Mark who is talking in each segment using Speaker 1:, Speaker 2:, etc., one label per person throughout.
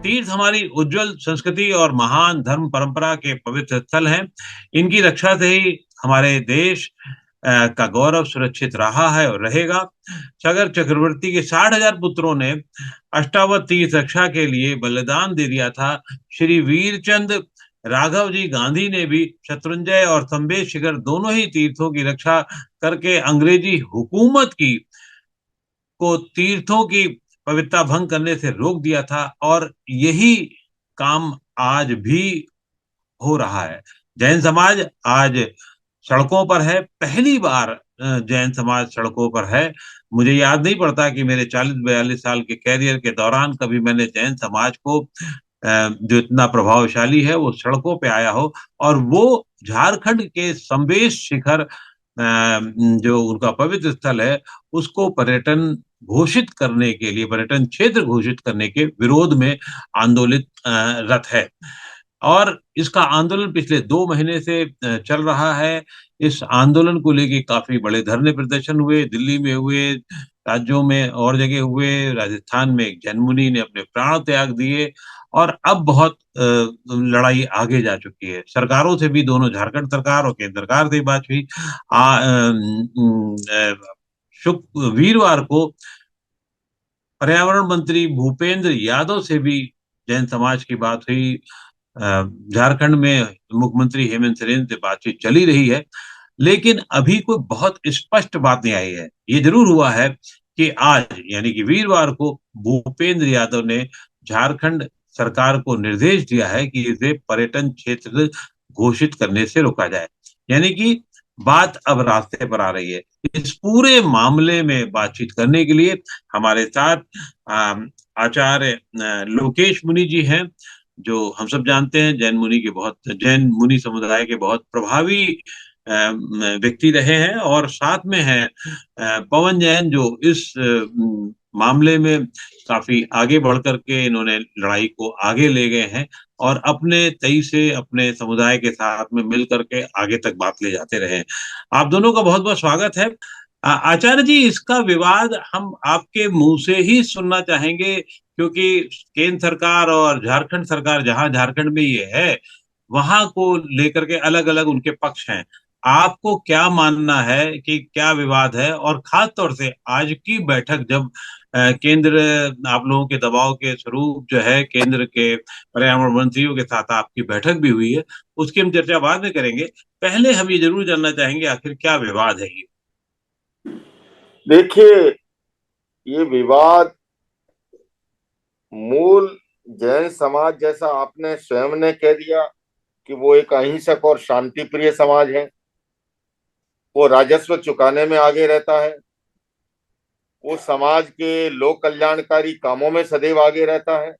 Speaker 1: तीर्थ हमारी उज्जवल संस्कृति और महान धर्म परंपरा के पवित्र स्थल हैं। इनकी रक्षा से ही हमारे देश का गौरव सुरक्षित रहा है और रहेगा। सागर चक्रवर्ती के 60,000 पुत्रों ने अष्टावक्र तीर्थ रक्षा के लिए बलिदान दे दिया था। श्री वीरचंद राघव जी गांधी ने भी शत्रुंजय और संबेश शिखर दोनों ही तीर्थों की रक्षा करके अंग्रेजी हुकूमत की को तीर्थों की पवित्रता भंग करने से रोक दिया था और यही काम आज भी हो रहा है। जैन समाज आज सड़कों पर है, पहली बार जैन समाज सड़कों पर है। मुझे याद नहीं पड़ता कि मेरे 40-42 साल के करियर के दौरान कभी मैंने जैन समाज को जो इतना प्रभावशाली है वो सड़कों पे आया हो और वो झारखंड के संबेश शिखर जो उनका पवित्र स्थल है उसको पर्यटन घोषित करने के लिए पर्यटन क्षेत्र घोषित करने के विरोध में आंदोलित रत है और इसका आंदोलन पिछले 2 महीने से चल रहा है। इस आंदोलन को लेके काफी बड़े धरने प्रदर्शन हुए, दिल्ली में हुए, राज्यों में और जगह हुए, राजस्थान में एक जैन मुनि ने अपने प्राण त्याग दिए और अब बहुत लड़ाई आगे जा चुकी है। सरकारों से भी दोनों झारखंड सरकार और केंद्र सरकार से बात हुई। वीरवार को पर्यावरण मंत्री भूपेंद्र यादव से भी जैन समाज की बात हुई। झारखंड में मुख्यमंत्री हेमंत सोरेन से बातचीत चली रही है, लेकिन अभी कोई बहुत स्पष्ट बात नहीं आई है। ये जरूर हुआ है कि आज यानी कि वीरवार को भूपेंद्र यादव ने झारखंड सरकार को निर्देश दिया है कि इसे पर्यटन क्षेत्र घोषित करने से रोका जाए। यानी कि बात अब रास्ते पर आ रही है। इस पूरे मामले में बातचीत करने के लिए हमारे साथ आचार्य लोकेश मुनि जी हैं, जो हम सब जानते हैं जैन मुनि समुदाय के बहुत प्रभावी व्यक्ति रहे हैं और साथ में है पवन जैन जो इस मामले में काफी आगे बढ़ करके इन्होंने लड़ाई को आगे ले गए हैं और अपने तई से अपने समुदाय के साथ में मिल करके आगे तक बात ले जाते रहे। आप दोनों का बहुत बहुत स्वागत है। आचार्य जी, इसका विवाद हम आपके मुंह से ही सुनना चाहेंगे क्योंकि केंद्र सरकार और झारखंड सरकार जहां झारखंड में ये है वहां को लेकर के अलग अलग उनके पक्ष हैं। आपको क्या मानना है कि क्या विवाद है और खास तौर से आज की बैठक जब केंद्र आप लोगों के दबाव के स्वरूप जो है केंद्र के पर्यावरण मंत्रियों के साथ आपकी बैठक भी हुई है, उसकी हम चर्चा बाद में करेंगे। पहले हम ये जरूर जानना चाहेंगे आखिर क्या विवाद है ये।
Speaker 2: देखिए, ये विवाद मूल जैन समाज, जैसा आपने स्वयं ने कह दिया कि वो एक अहिंसक और शांति प्रिय समाज है। वो राजस्व चुकाने में आगे रहता है। वो समाज के लोक कल्याणकारी कामों में सदैव आगे रहता है।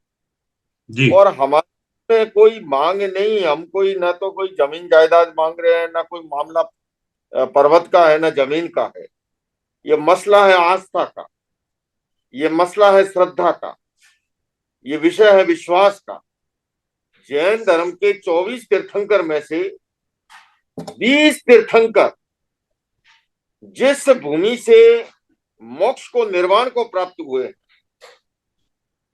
Speaker 1: जी।
Speaker 2: और हमारे में कोई मांग नहीं, हम कोई ना तो कोई जमीन जायदाद मांग रहे हैं, ना कोई मामला पर्वत का है, ना जमीन का है। ये मसला है आस्था का, ये मसला है श्रद्धा का, ये विषय है विश्वास का। जैन धर्म के 24 तीर्थंकर में से 20 तीर्थंकर जिस भूमि से मोक्ष को, निर्वाण को प्राप्त हुए,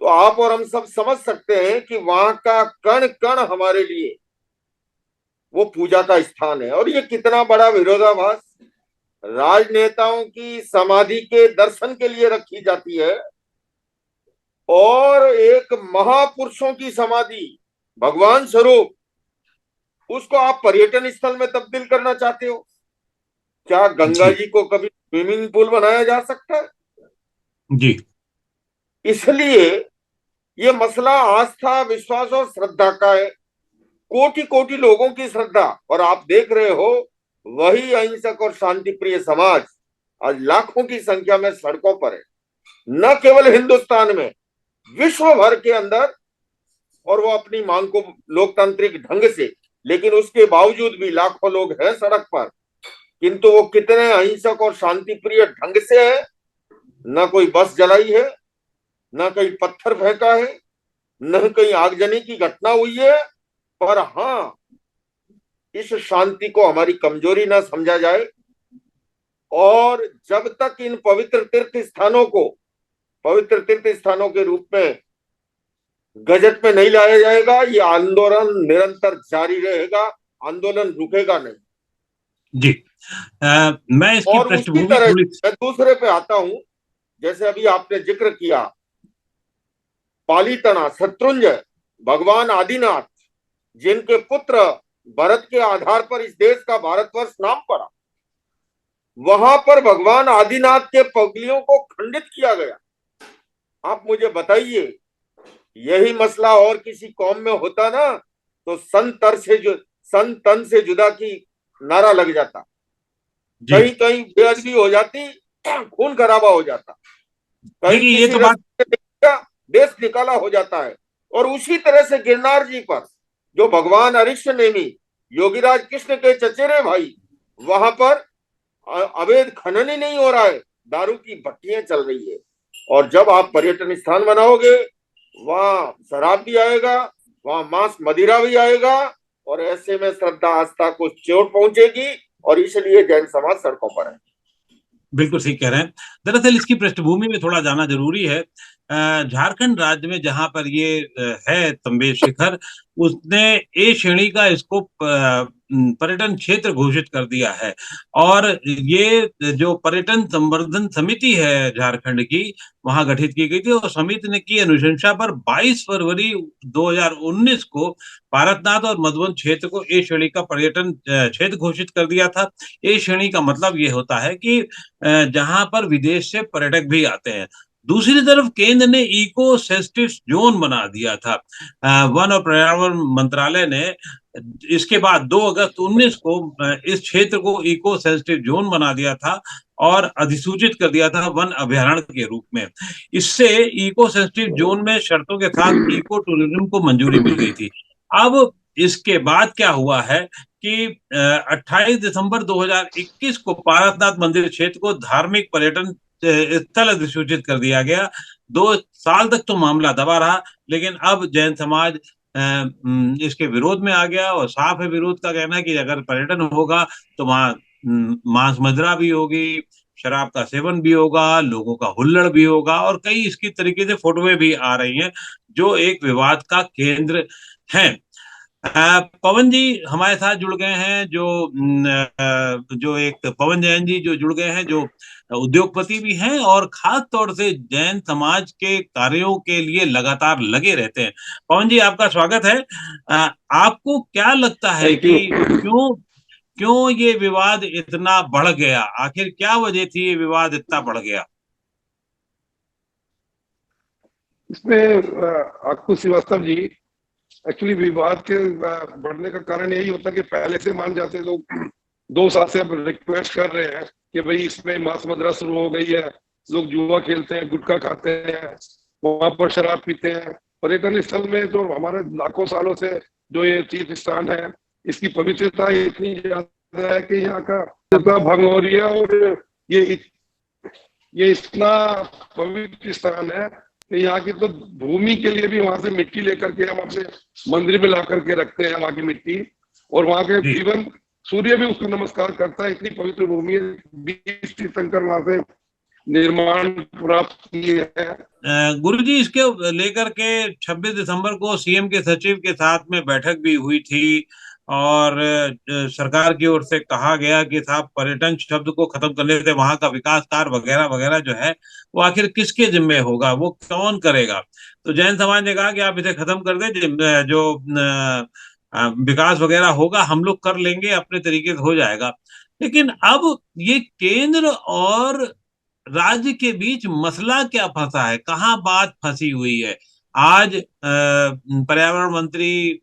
Speaker 2: तो आप और हम सब समझ सकते हैं कि वहां का कण कण हमारे लिए वो पूजा का स्थान है। और ये कितना बड़ा विरोधाभास। राजनेताओं की समाधि के दर्शन के लिए रखी जाती है और एक महापुरुषों की समाधि, भगवान स्वरूप, उसको आप पर्यटन स्थल में तब्दील करना चाहते हो। क्या गंगा
Speaker 1: जी।
Speaker 2: जी को कभी स्विमिंग पूल बनाया जा सकता है?
Speaker 1: जी।
Speaker 2: इसलिए ये मसला आस्था, विश्वास और श्रद्धा का है। कोटि कोटि लोगों की श्रद्धा, और आप देख रहे हो वही अहिंसक और शांति प्रिय समाज आज लाखों की संख्या में सड़कों पर है। न केवल हिंदुस्तान में, विश्व भर के अंदर। और वो अपनी मांग को लोकतांत्रिक ढंग से, लेकिन उसके बावजूद भी लाखों लोग हैं सड़क पर। किंतु वो कितने अहिंसक और शांति प्रिय ढंग से है। न कोई बस जलाई है, न कहीं पत्थर फेंका है, न कहीं आगजनी की घटना हुई है। पर हाँ, इस शांति को हमारी कमजोरी ना समझा जाए। और जब तक इन पवित्र तीर्थ स्थानों को पवित्र तीर्थ स्थानों के रूप में गजट में नहीं लाया जाएगा, ये आंदोलन निरंतर जारी रहेगा, आंदोलन रुकेगा नहीं।
Speaker 1: जी। मैं इसकी
Speaker 2: और उसी
Speaker 1: पृष्ठभूमि
Speaker 2: तरह
Speaker 1: थोड़ी।
Speaker 2: मैं दूसरे पे आता हूं, जैसे अभी आपने जिक्र किया, पालीतना शत्रुंजय, भगवान आदिनाथ, जिनके पुत्र भरत के आधार पर इस देश का भारतवर्ष नाम पड़ा, वहां पर भगवान आदिनाथ के पगलियों को खंडित किया गया। आप मुझे बताइए, यही मसला और किसी कौम में होता ना, तो सन तन से जुदा की नारा लग जाता,
Speaker 1: जी।
Speaker 2: कहीं कहीं बेअदबी हो जाती, खून खराबा हो जाता, कहीं
Speaker 1: देखिए, ये
Speaker 2: किसी
Speaker 1: तो बात।
Speaker 2: रास्ते से देश निकाला हो जाता है। और उसी तरह से गिरनार जी पर जो भगवान अरिष्ट नेमी, योगीराज कृष्ण के चचेरे भाई, वहां पर अवैध खनन ही नहीं हो रहा है, दारू की भट्टियां चल रही है। और जब आप पर्यटन स्थान बनाओगे, वहां शराब भी आएगा, वहां मांस मदिरा भी आएगा, और ऐसे में श्रद्धा आस्था को चोट पहुंचेगी, और इसलिए जैन समाज सड़कों पर है।
Speaker 1: बिल्कुल सही कह रहे हैं। दरअसल इसकी पृष्ठभूमि में थोड़ा जाना ज़रूरी है। झारखंड राज्य में जहाँ पर ये है तंबेश शिखर, उसने ए श्रेणी का इसको पर्यटन क्षेत्र घोषित कर दिया है। और ये जो पर्यटन संवर्धन समिति है झारखंड की, वहाँ गठित की गई थी, और समिति ने की अनुशंसा पर 22 फरवरी 2019 को पारसनाथ और मधुबन क्षेत्र को ए श्रेणी का पर्यटन क्षेत्र घोषित कर दिया था। ए श्रेणी का मतलब ये होता है कि जहां पर विदेश से पर्यटक भी आते हैं। दूसरी तरफ केंद्र ने इको सेंसिटिव जोन बना दिया था। वन और पर्यावरण मंत्रालय ने इसके बाद 2 अगस्त 19 को इस क्षेत्र को इको सेंसिटिव जोन बना दिया था और अधिसूचित कर दिया था वन अभयारण्य के रूप में। इससे इको सेंसिटिव जोन में शर्तों के साथ इको टूरिज्म को मंजूरी मिल गई थी। अब इसके बाद क्या हुआ है कि 28 दिसंबर 2021 को पारसनाथ मंदिर क्षेत्र को धार्मिक पर्यटन स्थल अधिसूचित कर दिया गया। 2 साल तक तो मामला दबा रहा, लेकिन अब जैन समाज इसके विरोध में आ गया, और साफ है विरोध का कहना है कि अगर पर्यटन होगा तो वहाँ मांस मदिरा भी होगी, शराब का सेवन भी होगा, लोगों का हुल्लड़ भी होगा, और कई इसकी तरीके से फोटोएं भी आ रही हैं जो एक विवाद का केंद्र हैं। पवन जी हमारे साथ जुड़ गए हैं, जो एक पवन जैन जी जो जुड़ गए हैं, जो उद्योगपति भी हैं और खास तौर से जैन समाज के कार्यों के लिए लगातार लगे रहते हैं। पवन जी, आपका स्वागत है। आपको क्या लगता है
Speaker 2: थैंक यू।
Speaker 1: कि क्यों क्यों ये विवाद इतना बढ़ गया? आखिर क्या वजह थी ये विवाद इतना बढ़ गया?
Speaker 3: इसमें अक्कू श्रीवास्तव जी, एक्चुअली विवाद के बढ़ने का कारण यही होता है कि पहले से मान जाते लोग 2 साल से अब रिक्वेस्ट कर रहे हैं कि भाई इसमें मांस मदिरा शुरू हो गई है, लोग जुआ खेलते हैं, गुटखा खाते हैं, वहां पर शराब पीते हैं। पर्यटन स्थल में जो हमारे लाखों सालों से जो ये तीर्थ स्थान है, इसकी पवित्रता इतनी ज्यादा है कि यहाँ का भंग हो रही है। और ये ये इतना पवित्र स्थान है कि यहाँ की तो भूमि के लिए भी वहां से मिट्टी लेकर के हम अपने मंदिर में ला करके रखते हैं वहां की मिट्टी, और वहां के इवन सूर्य भी उसको नमस्कार करता है, इतनी पवित्र भूमि है। 20 तीर्थंकर वहां से निर्माण प्राप्त किए हैं।
Speaker 1: गुरु जी, इसके लेकर के 26 दिसंबर को सीएम के सचिव के साथ में बैठक भी हुई थी, और सरकार की ओर से कहा गया कि साहब पर्यटन शब्द को खत्म करने से वहां का विकास कार्य वगैरह वगैरह जो है वो आखिर किसके जिम्मे होगा, वो कौन करेगा। तो जैन समाज ने कहा कि आप इसे खत्म कर दें, जो विकास वगैरह होगा हम लोग कर लेंगे, अपने तरीके से हो जाएगा। लेकिन अब ये केंद्र और राज्य के बीच मसला क्या फंसा है, कहाँ बात फंसी हुई है? आज पर्यावरण मंत्री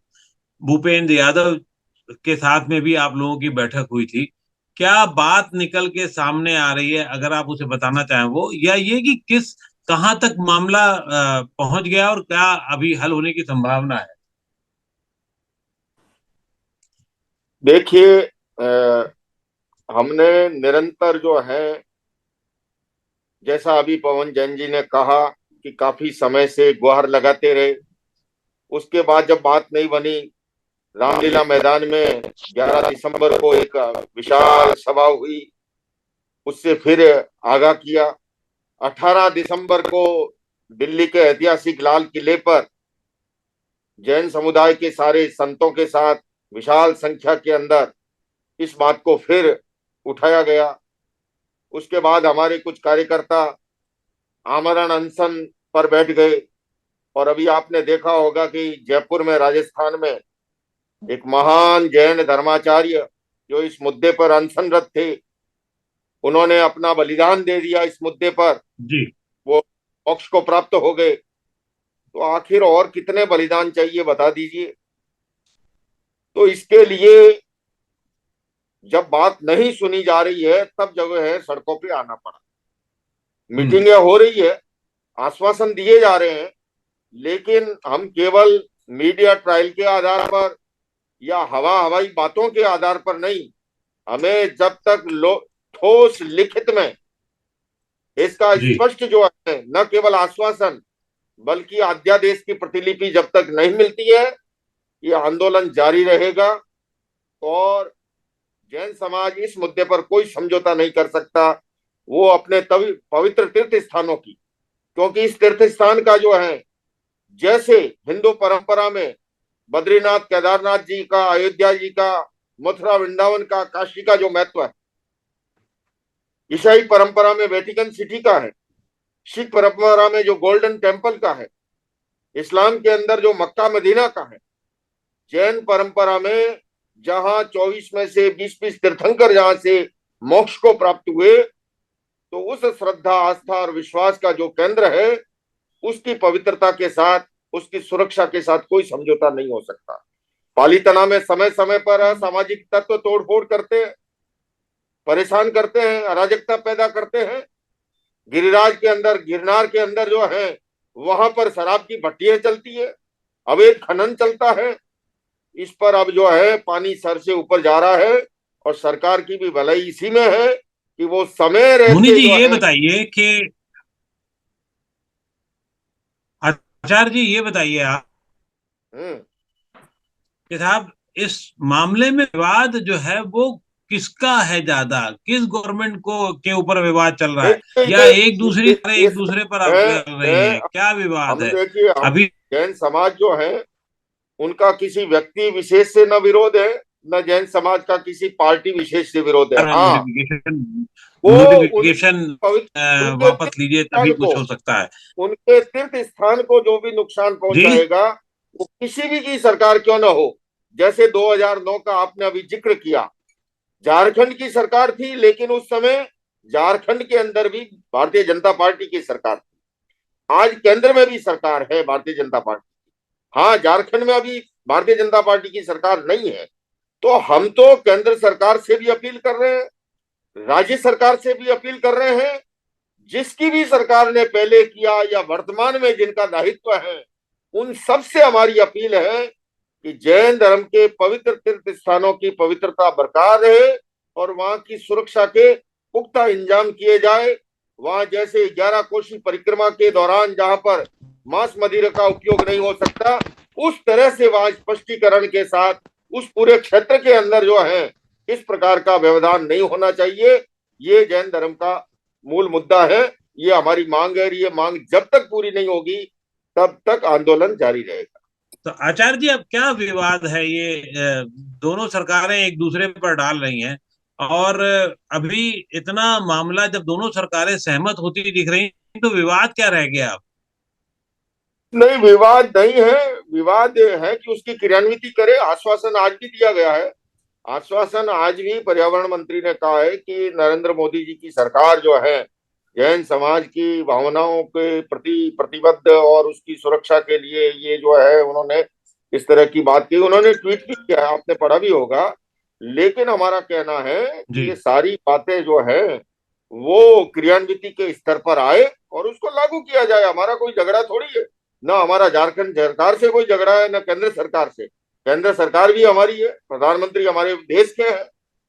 Speaker 1: भूपेंद्र यादव के साथ में भी आप लोगों की बैठक हुई थी। क्या बात निकल के सामने आ रही है, अगर आप उसे बताना चाहें वो, या ये कि किस कहाँ तक मामला पहुंच गया और क्या अभी हल होने की संभावना है?
Speaker 2: देखिए, हमने निरंतर जो है, जैसा अभी पवन जैन जी ने कहा कि काफी समय से गुहार लगाते रहे, उसके बाद जब बात नहीं बनी, रामलीला मैदान में 11 दिसंबर को एक विशाल सभा हुई, उससे फिर आगाह किया। 18 दिसंबर को दिल्ली के ऐतिहासिक लाल किले पर जैन समुदाय के सारे संतों के साथ विशाल संख्या के अंदर इस बात को फिर उठाया गया। उसके बाद हमारे कुछ कार्यकर्ता आमरण अनशन पर बैठ गए। और अभी आपने देखा होगा कि जयपुर में, राजस्थान में, एक महान जैन धर्माचार्य जो इस मुद्दे पर अनशनरत थे, उन्होंने अपना बलिदान दे दिया इस मुद्दे पर।
Speaker 1: जी।
Speaker 2: वो मोक्ष को प्राप्त हो गए। तो आखिर और कितने बलिदान चाहिए, बता दीजिए। तो इसके लिए जब बात नहीं सुनी जा रही है, तब जो है सड़कों पे आना पड़ा। मीटिंगें हो रही है, आश्वासन दिए जा रहे हैं, लेकिन हम केवल मीडिया ट्रायल के आधार पर या हवाई बातों के आधार पर नहीं, हमें जब तक ठोस लिखित में इसका
Speaker 1: जी।
Speaker 2: स्पष्ट जो है, न केवल आश्वासन बल्कि अध्यादेश की प्रतिलिपि जब तक नहीं मिलती है, ये आंदोलन जारी रहेगा। और जैन समाज इस मुद्दे पर कोई समझौता नहीं कर सकता, वो अपने पवित्र तीर्थ स्थानों की, क्योंकि इस तीर्थ स्थान का जो है, जैसे हिंदू परंपरा में बद्रीनाथ, केदारनाथ जी का, अयोध्या जी का, मथुरा वृंदावन का, काशी का जो महत्व है, ईसाई परंपरा में वेटिकन सिटी का है, सिख परंपरा में जो गोल्डन टेम्पल का है, इस्लाम के अंदर जो मक्का मदीना का है, जैन परंपरा में जहां 24 में से 20 तीर्थंकर जहां से मोक्ष को प्राप्त हुए, तो उस श्रद्धा, आस्था और विश्वास का जो केंद्र है, उसकी पवित्रता के साथ, उसकी सुरक्षा के साथ कोई समझौता नहीं हो सकता। पालीतना में समय समय पर असामाजिक तत्व तोड़फोड़ करते हैं, परेशान करते हैं, अराजकता पैदा करते हैं। गिरिराज के अंदर, गिरनार के अंदर जो है, वहां पर शराब की भट्टियां चलती है, अवैध खनन चलता है। इस पर अब जो है पानी सर से ऊपर जा रहा है, और सरकार की भी भलाई इसी में है कि वो समय
Speaker 1: मुनि
Speaker 2: रहते
Speaker 1: जी,
Speaker 2: जो
Speaker 1: ये
Speaker 2: है।
Speaker 1: बताइए कि आचार्य जी, ये बताइए आप
Speaker 2: हम्म,
Speaker 1: कि साहब, इस मामले में विवाद जो है वो किसका है ज्यादा? किस गवर्नमेंट को के ऊपर विवाद चल रहा है?
Speaker 2: देखिए
Speaker 1: या एक
Speaker 2: इस
Speaker 1: दूसरे पर
Speaker 2: मैं
Speaker 1: कर रही
Speaker 2: मैं
Speaker 1: हैं? क्या विवाद
Speaker 2: हम
Speaker 1: है
Speaker 2: देखिए, हम
Speaker 1: अभी?
Speaker 2: जैन समाज जो है, उनका किसी व्यक्ति विशेष से न विरोध है, न जैन समाज का किसी पार्टी विशेष से विरोध है। हाँ,
Speaker 1: नोटिफिकेशन
Speaker 2: वो उनके
Speaker 1: नोटिफिकेशन
Speaker 2: उनके
Speaker 1: वापस
Speaker 2: तीर्थ
Speaker 1: लीजिए
Speaker 2: स्थान
Speaker 1: तभी
Speaker 2: को,
Speaker 1: कुछ हो सकता है।
Speaker 2: उनके तीर्थ स्थान को जो भी नुकसान
Speaker 1: जी।
Speaker 2: पहुंचाएगा, वो किसी भी की सरकार क्यों ना हो। जैसे 2009 का आपने अभी जिक्र किया, झारखंड की सरकार थी, लेकिन उस समय झारखंड के अंदर भी भारतीय जनता पार्टी की सरकार थी। आज केंद्र में भी सरकार है भारतीय जनता पार्टी। हाँ, झारखंड में अभी भारतीय जनता पार्टी की सरकार नहीं है। तो हम तो केंद्र सरकार से भी अपील कर रहे हैं, राज्य सरकार से भी अपील कर रहे हैं, जिसकी भी सरकार ने पहले किया या वर्तमान में जिनका दायित्व है, उन सब से हमारी अपील है कि जैन धर्म के पवित्र तीर्थ स्थानों की पवित्रता बरकरार रहे, और वहां की सुरक्षा के पुख्ता इंतजाम किए जाए। वहां जैसे 11 कोशी परिक्रमा के दौरान जहां पर मांस मदिरा का उपयोग नहीं हो सकता, उस तरह से वहां स्पष्टीकरण के साथ उस पूरे क्षेत्र के अंदर जो है, इस प्रकार का व्यवधान नहीं होना चाहिए। ये जैन धर्म का मूल मुद्दा है, ये हमारी मांग है। ये मांग जब तक पूरी नहीं होगी, तब तक आंदोलन जारी रहेगा।
Speaker 1: तो आचार्य जी, अब क्या विवाद है ये? दोनों सरकारें एक दूसरे पर डाल रही हैं, और अभी इतना मामला जब दोनों सरकारें सहमत होती दिख रही हैं, तो विवाद क्या रह गया अब?
Speaker 2: नहीं, विवाद नहीं है। विवाद है कि उसकी क्रियान्विति करे। आश्वासन आज भी दिया गया है। आश्वासन आज भी पर्यावरण मंत्री ने कहा है कि नरेंद्र मोदी जी की सरकार जो है, जैन समाज की भावनाओं के प्रति प्रतिबद्ध, और उसकी सुरक्षा के लिए ये जो है, उन्होंने इस तरह की बात की। उन्होंने ट्वीट भी किया है, आपने पढ़ा भी होगा। लेकिन हमारा कहना है कि
Speaker 1: जी।
Speaker 2: ये सारी बातें जो है, वो क्रियान्विति के स्तर पर आए और उसको लागू किया जाए। हमारा कोई झगड़ा थोड़ी है, ना हमारा झारखंड सरकार से कोई झगड़ा है, ना केंद्र सरकार से। केंद्र सरकार भी हमारी है, प्रधानमंत्री हमारे देश के हैं,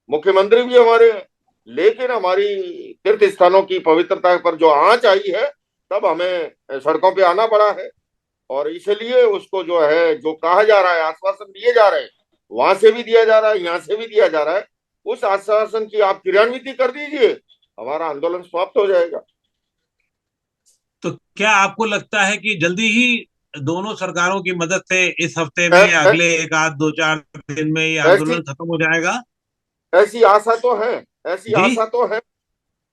Speaker 2: मुख्यमंत्री भी हमारे हैं। लेकिन हमारी तीर्थ स्थानों की पवित्रता पर जो आंच आई है, तब हमें सड़कों पे आना पड़ा है। और इसलिए उसको जो है, जो कहा जा रहा है, आश्वासन दिए जा रहे हैं, वहां से भी दिया जा रहा है, यहाँ से भी दिया जा रहा है, उस आश्वासन की आप क्रियान्विति कर दीजिए, हमारा आंदोलन समाप्त हो जाएगा।
Speaker 1: तो क्या आपको लगता है कि जल्दी ही दोनों सरकारों की मदद से इस हफ्ते
Speaker 2: ऐ,
Speaker 1: में,
Speaker 2: ऐ,
Speaker 1: अगले एक आध दो चार दिन में ये
Speaker 2: ऐसी
Speaker 1: आंदोलन खत्म हो जाएगा?
Speaker 2: ऐसी आशा तो है, ऐसी
Speaker 1: जी,
Speaker 2: आशा तो है,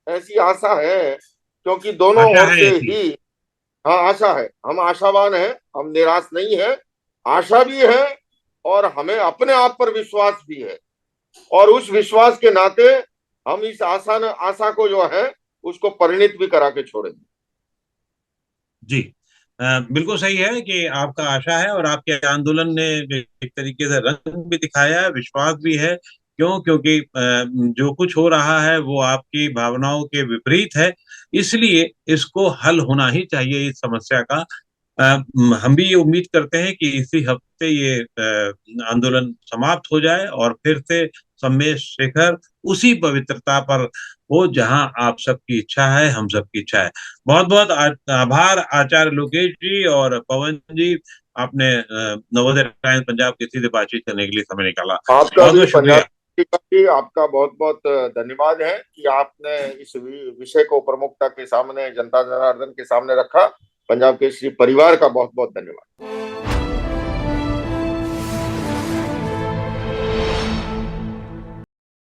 Speaker 2: ऐसी आशा है, क्योंकि दोनों
Speaker 1: आशा
Speaker 2: ओर
Speaker 1: है
Speaker 2: से
Speaker 1: ऐसी।
Speaker 2: ही। हाँ, आशा है, हम आशावान हैं, हम निराश नहीं है, आशा भी है, और हमें अपने आप पर विश्वास भी है, और उस विश्वास के नाते हम इस आशा को जो है उसको परिणित भी करा के छोड़ेंगे।
Speaker 1: जी, बिल्कुल सही है कि आपका आशा है, और आपके आंदोलन ने एक तरीके से रंग भी दिखाया है, विश्वास भी है। क्यों? क्योंकि जो कुछ हो रहा है वो आपकी भावनाओं के विपरीत है, इसलिए इसको हल होना ही चाहिए इस समस्या का। हम भी ये उम्मीद करते हैं कि इसी हफ्ते ये आंदोलन समाप्त हो जाए और फिर से सम्मेश शिखर उसी पवित्रता पर हो जहां आप सबकी इच्छा है, हम सबकी इच्छा है। बहुत बहुत आभार आचार्य लोकेश जी और पवन जी, आपने नवोदय टाइम्स पंजाब के सीधे बातचीत करने के लिए समय निकाला।
Speaker 2: आपका
Speaker 1: बहुत
Speaker 2: भी
Speaker 1: बहुत
Speaker 2: पंजाब
Speaker 1: शुक्रिया।
Speaker 2: का भी आपका बहुत बहुत धन्यवाद है कि आपने इस विषय को प्रमुखता के सामने, जनता जनार्दन के सामने रखा। पंजाब केसरी परिवार का बहुत बहुत धन्यवाद।